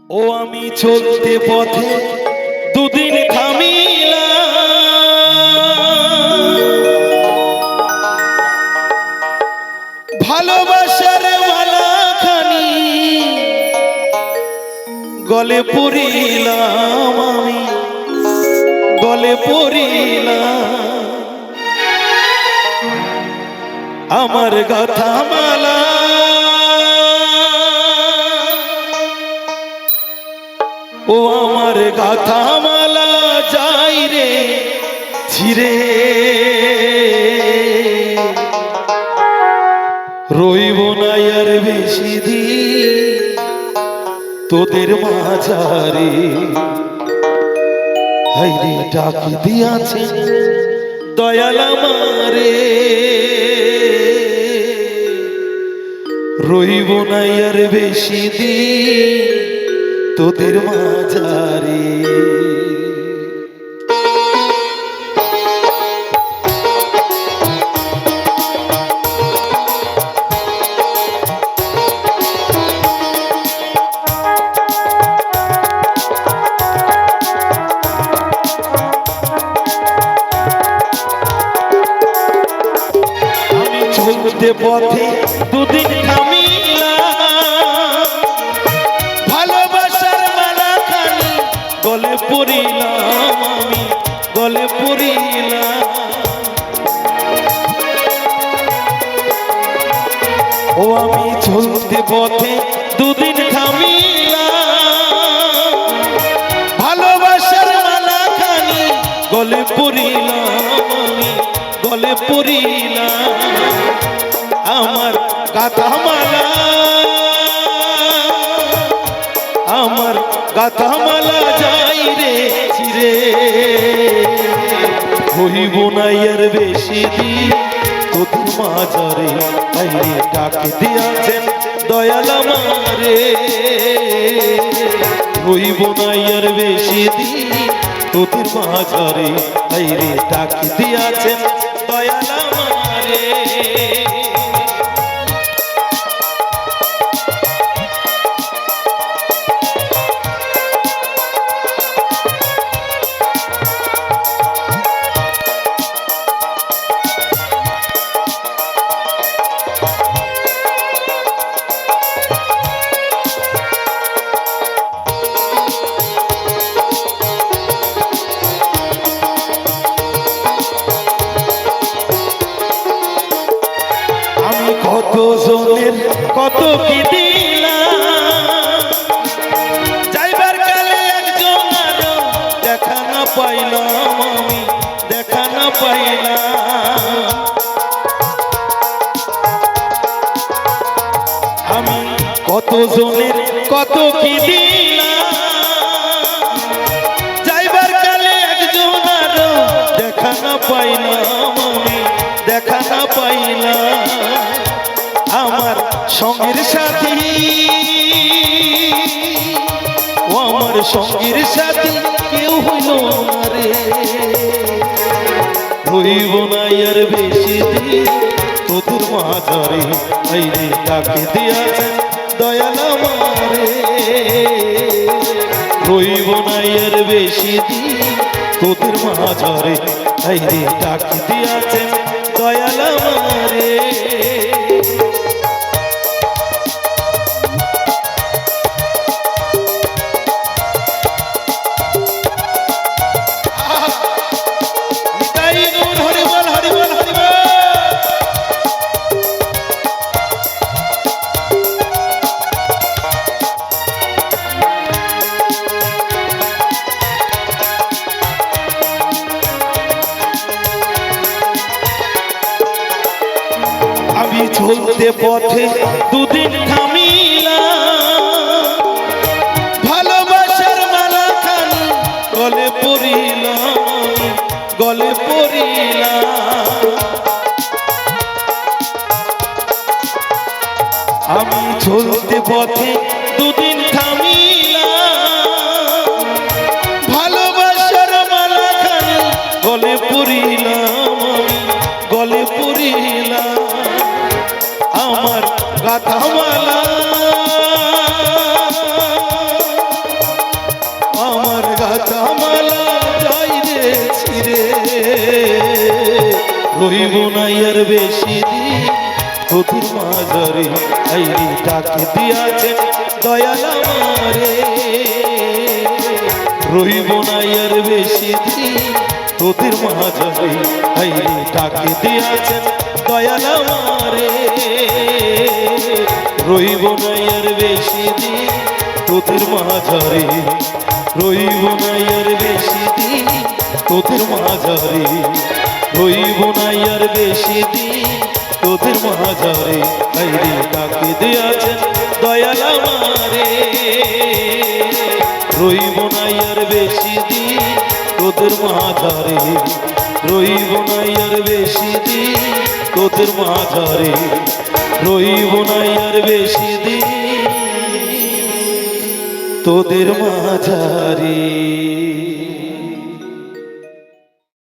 ও আমি চলতে পথে দুদিন থামিলাম, ভালোবাসার মালাখানি গলে পড়িলাম, আমি গলে পড়িলাম। আমার গাথা মালা ও আমার গাথা মালা যাই রে ছিড়ে, রইব না আর বেশি দিন তোদের মাঝারে। হাইরে ডাকি দিয়াছে দয়াল আমারে, রইব না আর বেশি দিন তোদের মাঝারে। আমি চলতে পথে দুদিন থামিলাম, ভালোবাসার মালাখানি গলে পড়িলাম, আমি গলে পড়িলাম। ও আমি চলতে পথে দুদিন থামিলাম, ভালোবাসার মালাখানি গলে পড়িলাম, আমি গলে পড়িলাম। আমার গাথা মালা আমার গাথা মালা যাই রে ছিড়ে, হইব না আর বেশি দিন তোদের মাঝারে। আইরে ডাকে দিয়াছেন দয়াল আমারে, হইব না আর বেশি দিন তোদের মাঝারে। আইরে ডাকে দিয়াছেন দয়াল আমারে। কত জনের কত কি দিলাম, যাইবার কালে একজন আরো দেখা না পাইলাম, আমি দেখা না পাইলাম। আমি কত জনের কত কি দিলাম, যাইবার কালে একজন আরো দেখা না পাইলাম, আমি দেখা না পাইলাম। আমার সঙ্গীর সাথী ও আমার সঙ্গীর সাথী কেউ হইল না রে, রইব না আর বেশি দিন তোদের মাঝারে। আইরে ডাকে দিয়াছেন দয়াল আমারে, রইব না আর বেশি দিন তোদের মাঝারে। আইরে ডাকে দিয়াছেন দয়াল আমারে। আমি চলতে পথে দুদিন থামিলাম, ভালোবাসার মালাখানি গলে পড়িলাম, গলে পড়িলাম। আমি চলতে পথে দুদিন থামিলাম, ভালোবাসার মালাখানি গলে পড়িলাম, গলে পড়িলাম। আমার গাথা মালা রইব না আর বেশি দিন তোদের মাঝারে আইরে ডাকে দিয়াছেন দয়াল আমারে রইব না আর বেশি দিন তোদের মাঝারে আইরে ডাকে দিয়াছেন দয়াল আমারে রইব না আর বেশি দিন তোদের মাঝারে রইব না আর বেশি দিন তোদের মাঝারে রইব না আর বেশি দিন তোদের মাঝারে আইরে ডাকে দিয়াছেন দয়াল আমারে রইব না আর বেশি দিন তোদের মাঝারে রইব না আর বেশি দিন তোদের মাঝারে রইব না আর বেশি দিন তোদের মাঝারে।